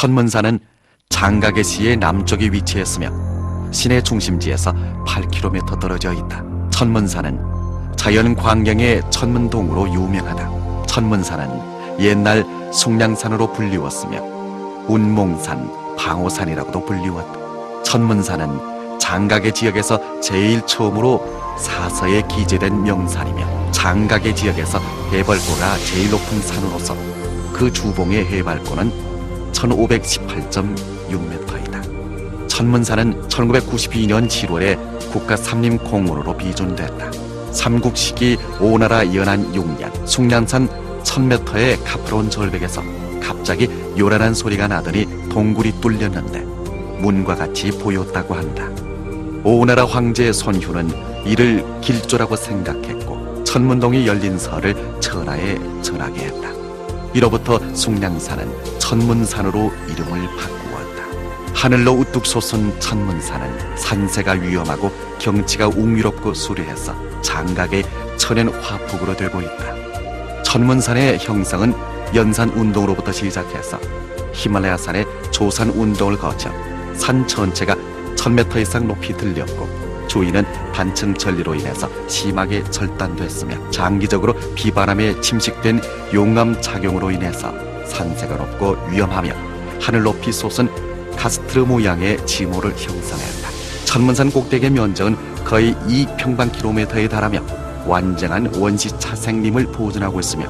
천문산은 장가계시의 남쪽에 위치했으며 시내 중심지에서 8km 떨어져 있다. 천문산은 자연 광경의 천문동으로 유명하다. 천문산은 옛날 숭냥산으로 불리웠으며 운몽산, 방호산이라고도 불리웠다. 천문산은 장가계 지역에서 제일 처음으로 사서에 기재된 명산이며 장가계 지역에서 해발고가 제일 높은 산으로서 그 주봉의 해발고는 1518.6m이다. 천문산은 1992년 7월에 국가산림공원으로 비준됐다. 삼국시기 오나라 연안 6년 숭냥산 1000m의 카프론 절벽에서 갑자기 요란한 소리가 나더니 동굴이 뚫렸는데 문과 같이 보였다고 한다. 오나라 황제 손휴는 이를 길조라고 생각했고 천문동이 열린 설을 천하에 전하게 했다. 이로부터 숭냥산은 천문산으로 이름을 바꾸었다. 하늘로 우뚝 솟은 천문산은 산세가 위험하고 경치가 웅유롭고 수려해서 장각의 천연 화폭으로 되고 있다. 천문산의 형성은 연산 운동으로부터 시작해서 히말라야산의 조산 운동을 거쳐 산 전체가 1000m 이상 높이 들렸고 주위는 단층 전리로 인해서 심하게 절단됐으며 장기적으로 비바람에 침식된 용암 작용으로 인해서 산세가 높고 위험하며 하늘 높이 솟은 카스트르 모양의 지모를 형성했다. 천문산 꼭대기의 면적은 거의 2평방킬로미터에 달하며 완전한 원시 차생림을 보존하고 있으며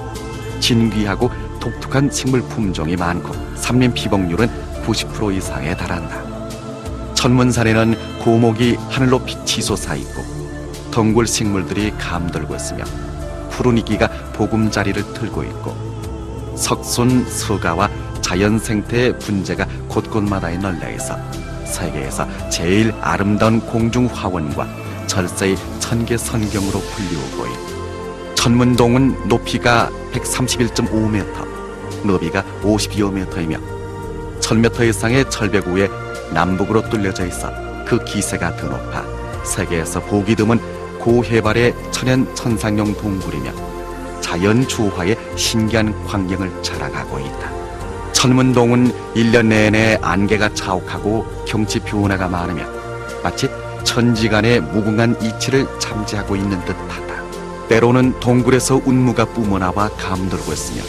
진귀하고 독특한 식물 품종이 많고 삼림 피복률은 90% 이상에 달한다. 천문산에는 고목이 하늘로 빛이 솟아있고 덩굴 식물들이 감돌고 있으며 푸른 이끼가 보금자리를 틀고 있고 석순, 서가와 자연 생태의 분재가 곳곳마다에 널려있어 세계에서 제일 아름다운 공중 화원과 절세의 천개 선경으로 불리우고 있고 천문동은 높이가 131.5m, 너비가 50여 m이며 1000m 이상의 절벽 위에 남북으로 뚫려져 있어 그 기세가 더 높아 세계에서 보기 드문 고해발의 천연 천상용 동굴이며 자연 주화의 신기한 광경을 자랑하고 있다. 천문동은 1년 내내 안개가 자욱하고 경치 변화가 많으며 마치 천지간의 무궁한 이치를 잠재하고 있는 듯하다. 때로는 동굴에서 운무가 뿜어나와 감돌고 있으며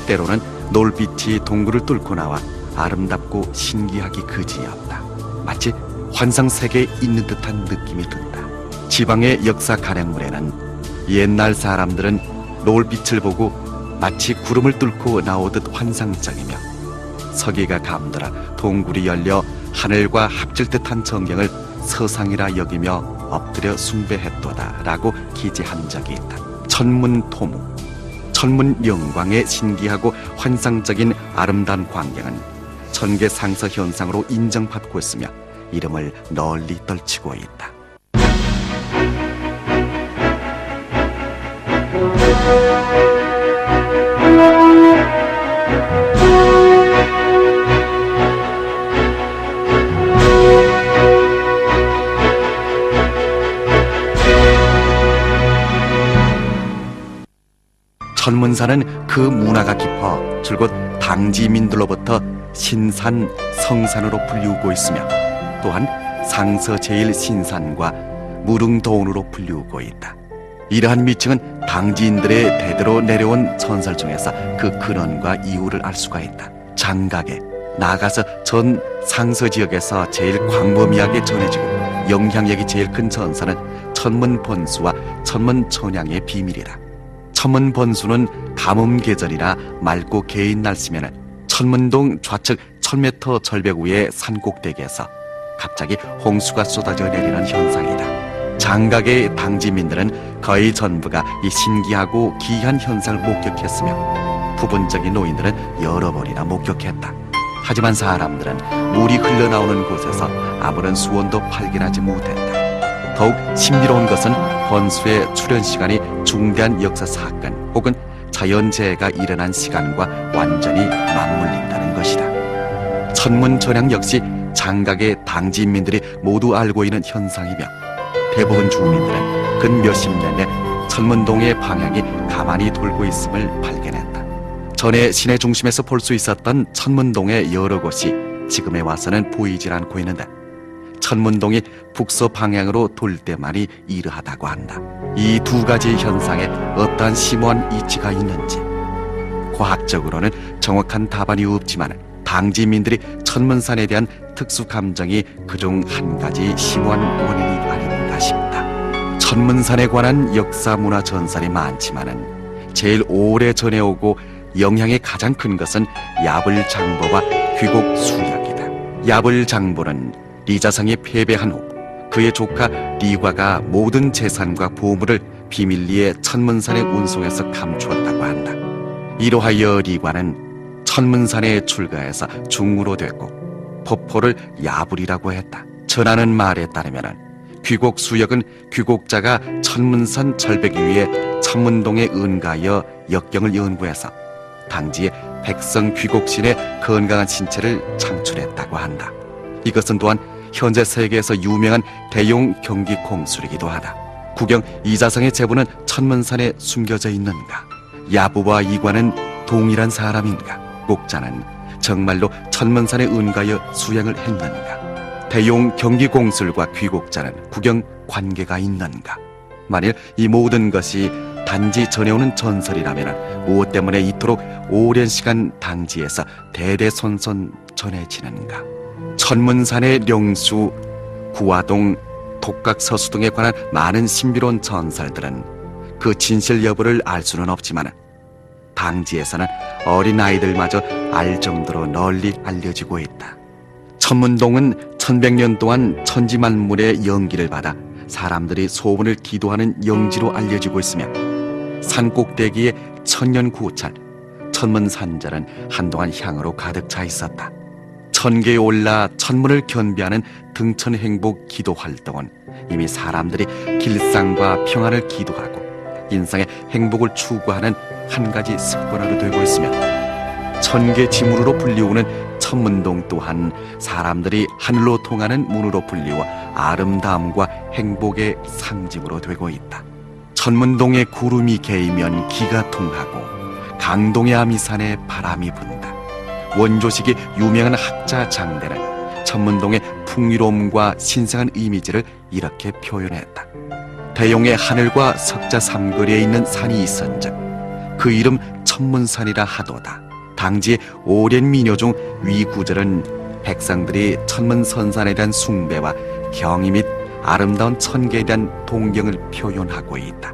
때로는 노을빛이 동굴을 뚫고 나와 아름답고 신기하기 그지없다. 마치 환상세계에 있는 듯한 느낌이 든다. 지방의 역사 간행물에는 옛날 사람들은 노을빛을 보고 마치 구름을 뚫고 나오듯 환상적이며 서기가 감돌아 동굴이 열려 하늘과 합칠 듯한 전경을 서상이라 여기며 엎드려 숭배했도다 라고 기재한 적이 있다. 천문토무, 천문영광의 신기하고 환상적인 아름다운 광경은 천계 상서 현상으로 인정받고 있으며 이름을 널리 떨치고 있다. 천문산은 그 문화가 깊어 줄곧 당지민들로부터 신산, 성산으로 불리우고 있으며 또한 상서 제일신산과 무릉도원으로 불리우고 있다. 이러한 미층은 당지인들의 대대로 내려온 전설 중에서 그 근원과 이유를 알 수가 있다. 장각에 나아가서 전 상서 지역에서 제일 광범위하게 전해지고 영향력이 제일 큰 전설은 천문번수와 천문천양의 비밀이다. 천문번수는 가뭄계절이나 맑고 개인 날씨면은 천문동 좌측 1000m 절벽 위의 산 꼭대기에서 갑자기 홍수가 쏟아져 내리는 현상이다. 장각의 당지민들은 거의 전부가 이 신기하고 기이한 현상을 목격했으며 부분적인 노인들은 여러 번이나 목격했다. 하지만 사람들은 물이 흘러나오는 곳에서 아무런 수원도 발견하지 못했다. 더욱 신비로운 것은 번수의 출현 시간이 중대한 역사 사건 혹은 자연재해가 일어난 시간과 완전히 맞물린다는 것이다. 천문 전향 역시 장각의 당지인민들이 모두 알고 있는 현상이며 대부분 주민들은 근 몇십 년 내 천문동의 방향이 가만히 돌고 있음을 발견했다. 전에 시내 중심에서 볼 수 있었던 천문동의 여러 곳이 지금에 와서는 보이질 않고 있는데 천문동이 북서 방향으로 돌 때만이 이러하다고 한다. 이 두 가지 현상에 어떠한 심오한 이치가 있는지 과학적으로는 정확한 답안이 없지만 당지민들이 천문산에 대한 특수 감정이 그중 한 가지 심오한 원인이 아닌가 싶다. 천문산에 관한 역사 문화 전설이 많지만은 제일 오래 전해오고 영향이 가장 큰 것은 야불장보와 귀곡수약이다. 야불장보는 리자성이 패배한 후 그의 조카 리과가 모든 재산과 보물을 비밀리에 천문산에 운송해서 감추었다고 한다. 이로하여 리과는 천문산에 출가해서 중무로 됐고 포포를 야불이라고 했다. 전하는 말에 따르면 귀곡수역은 귀곡자가 천문산 절벽 위에 천문동에 은가하여 역경을 연구해서 당지의 백성 귀곡신의 건강한 신체를 창출했다고 한다. 이것은 또한 현재 세계에서 유명한 대용 경기 공술이기도 하다. 구경 이자성의 제보는 천문산에 숨겨져 있는가? 야부와 이과는 동일한 사람인가? 곡자는 정말로 천문산에 은가하여 수양을 했는가? 대용 경기 공술과 귀곡자는 구경 관계가 있는가? 만일 이 모든 것이 단지 전해오는 전설이라면 무엇 때문에 이토록 오랜 시간 당지에서 대대손손 전해지는가? 천문산의 령수, 구화동, 독각서수 등에 관한 많은 신비로운 전설들은 그 진실 여부를 알 수는 없지만 당지에서는 어린 아이들마저 알 정도로 널리 알려지고 있다. 천문동은 1100년 동안 천지만물의 영기를 받아 사람들이 소원을 기도하는 영지로 알려지고 있으며 산꼭대기에 천년구찰, 천문산절은 한동안 향으로 가득 차 있었다. 천계에 올라 천문을 견비하는 등천행복 기도 활동은 이미 사람들이 길상과 평안을 기도하고 인생의 행복을 추구하는 한 가지 습관으로 되고 있으며 천계 지문으로 불리우는 천문동 또한 사람들이 하늘로 통하는 문으로 불리워 아름다움과 행복의 상징으로 되고 있다. 천문동에 구름이 개이면 기가 통하고 강동의 아미산에 바람이 분다. 원조식이 유명한 학자 장대는 천문동의 풍요로움과 신성한 이미지를 이렇게 표현했다. 대용의 하늘과 석자 삼거리에 있는 산이 있은즉 그 이름 천문산이라 하도다. 당지의 오랜 민요 중 위구절은 백성들이 천문선산에 대한 숭배와 경의 및 아름다운 천계에 대한 동경을 표현하고 있다.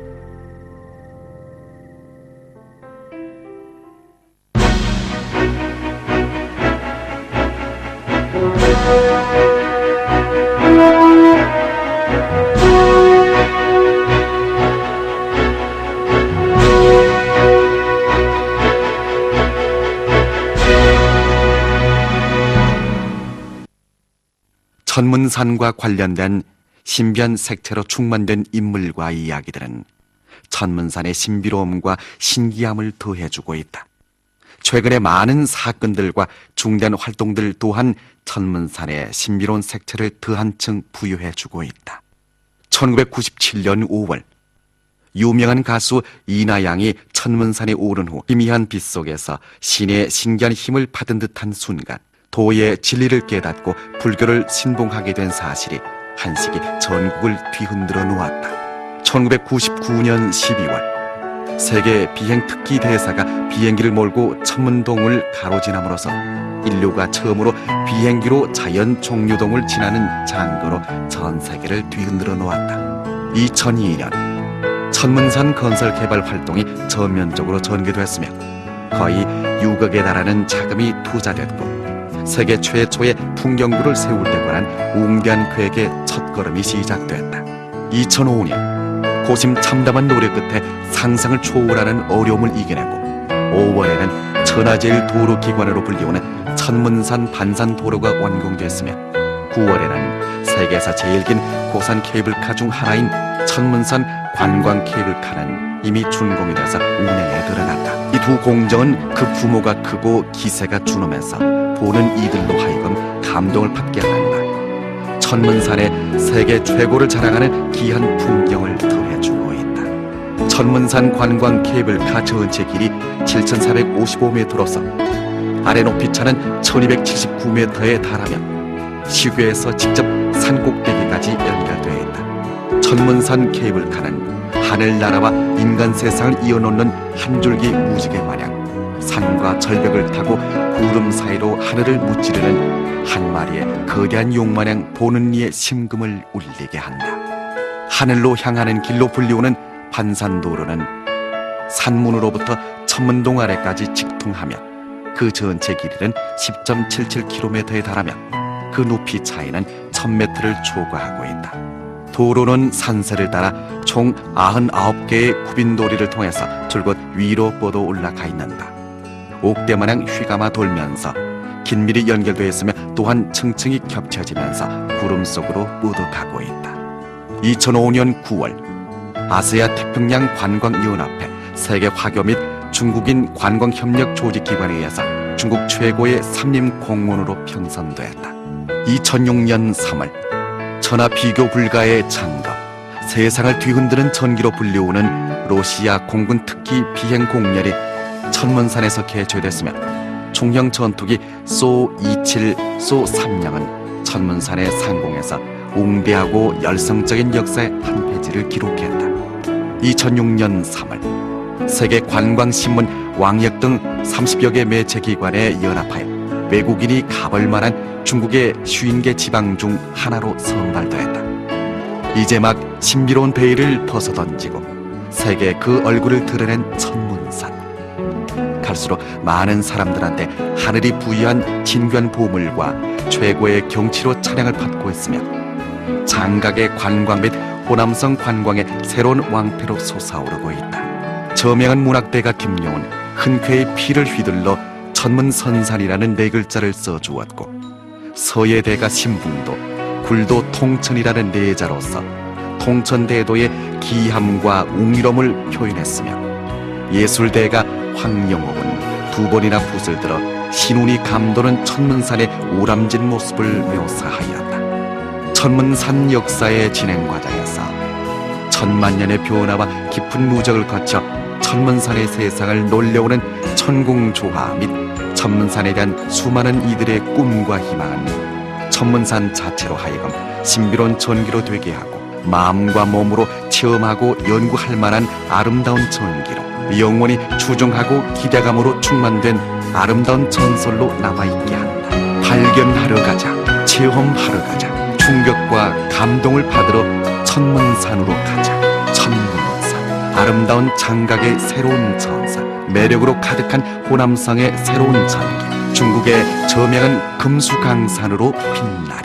천문산과 관련된 신비한 색채로 충만된 인물과 이야기들은 천문산의 신비로움과 신기함을 더해주고 있다. 최근에 많은 사건들과 중대한 활동들 또한 천문산의 신비로운 색채를 더한층 부여해주고 있다. 1997년 5월 유명한 가수 이나양이 천문산에 오른 후 희미한 빛 속에서 신의 신기한 힘을 받은 듯한 순간 도의 진리를 깨닫고 불교를 신봉하게 된 사실이 한시기 전국을 뒤흔들어 놓았다. 1999년 12월 세계 비행특기 대사가 비행기를 몰고 천문동을 가로지남으로써 인류가 처음으로 비행기로 자연 종류동을 지나는 장거로 전 세계를 뒤흔들어 놓았다. 2002년 천문산 건설 개발 활동이 전면적으로 전개됐으며 거의 6억에 달하는 자금이 투자됐고 세계 최초의 풍경구를 세울 데 관한 웅대한 계획의 첫걸음이 시작됐다. 2005년 고심참담한 노력 끝에 상상을 초월하는 어려움을 이겨내고 5월에는 천하제일도로기관으로 불리우는 천문산 반산도로가 완공됐으며 9월에는 세계에서 제일 긴 고산 케이블카 중 하나인 천문산 관광 케이블카는 이미 준공이 돼서 운행에 들어갔다. 이 두 공정은 그 규모가 크고 기세가 준엄해서 보는 이들로 하여금 감동을 받게 한다. 천문산의 세계 최고를 자랑하는 귀한 풍경을 더해주고 있다. 천문산 관광 케이블카 전체 길이 7,455m로서 아래 높이차는 1,279m에 달하며 시외에서 직접 산 꼭대기까지 연결되어 있다. 천문산 케이블카는 하늘나라와 인간 세상을 이어놓는 한 줄기 무지개 마냥 산과 절벽을 타고 구름 사이로 하늘을 무찌르는 한 마리의 거대한 용마냥 보는 이의 심금을 울리게 한다. 하늘로 향하는 길로 불리우는 반산도로는 산문으로부터 천문동 아래까지 직통하며 그 전체 길이는 10.77km에 달하며 그 높이 차이는 1000m를 초과하고 있다. 도로는 산세를 따라 총 99개의 굽인도리를 통해서 줄곧 위로 뻗어 올라가 있는다. 옥대마냥 휘감아 돌면서 긴밀히 연결되어 있으며 또한 층층이 겹쳐지면서 구름 속으로 뻗어가고 있다. 2005년 9월 아시아 태평양 관광연합회 세계 화교 및 중국인 관광협력 조직기관에 의해서 중국 최고의 삼림 공무원으로 평선되었다. 2006년 3월 천하 비교 불가의 장거, 세상을 뒤흔드는 전기로 불리우는 러시아 공군 특기 비행 공렬이 천문산에서 개최됐으며 중형 전투기 소-27, 소-30은 천문산의 상공에서 웅대하고 열성적인 역사의 한 페이지를 기록했다. 2006년 3월 세계 관광신문 왕역 등 30여 개 매체기관에 연합하여 외국인이 가볼 만한 중국의 50개 지방 중 하나로 선발되었다. 이제 막 신비로운 베일을 벗어던지고 세계 그 얼굴을 드러낸 천문산. 갈수록 많은 사람들한테 하늘이 부여한 진귀한 보물과 최고의 경치로 찬양을 받고 있으며 장각의 관광 및 호남성 관광의 새로운 왕패로 솟아오르고 있다. 저명한 문학대가 김용은 흔쾌히 피를 휘둘러 천문선산이라는 네 글자를 써주었고 서예대가 신붕도 굴도 통천이라는 네 자로서 통천대도의 기함과 웅이롬을 표현했으며 예술대가 황영옥은 두 번이나 붓을 들어 신운이 감도는 천문산의 오람진 모습을 묘사하였다. 천문산 역사의 진행 과정에서 천만 년의 변화와 깊은 누적을 거쳐 천문산의 세상을 놀려오는 천궁조화 및 천문산에 대한 수많은 이들의 꿈과 희망은 천문산 자체로 하여금 신비로운 전기로 되게 하고 마음과 몸으로 체험하고 연구할 만한 아름다운 전기로 영원히 추종하고 기대감으로 충만된 아름다운 전설로 남아있게 한다. 발견하러 가자, 체험하러 가자, 충격과 감동을 받으러 천문산으로 가자. 천문산, 아름다운 장각의 새로운 전설, 매력으로 가득한 호남성의 새로운 전기, 중국의 저명한 금수강산으로 빛나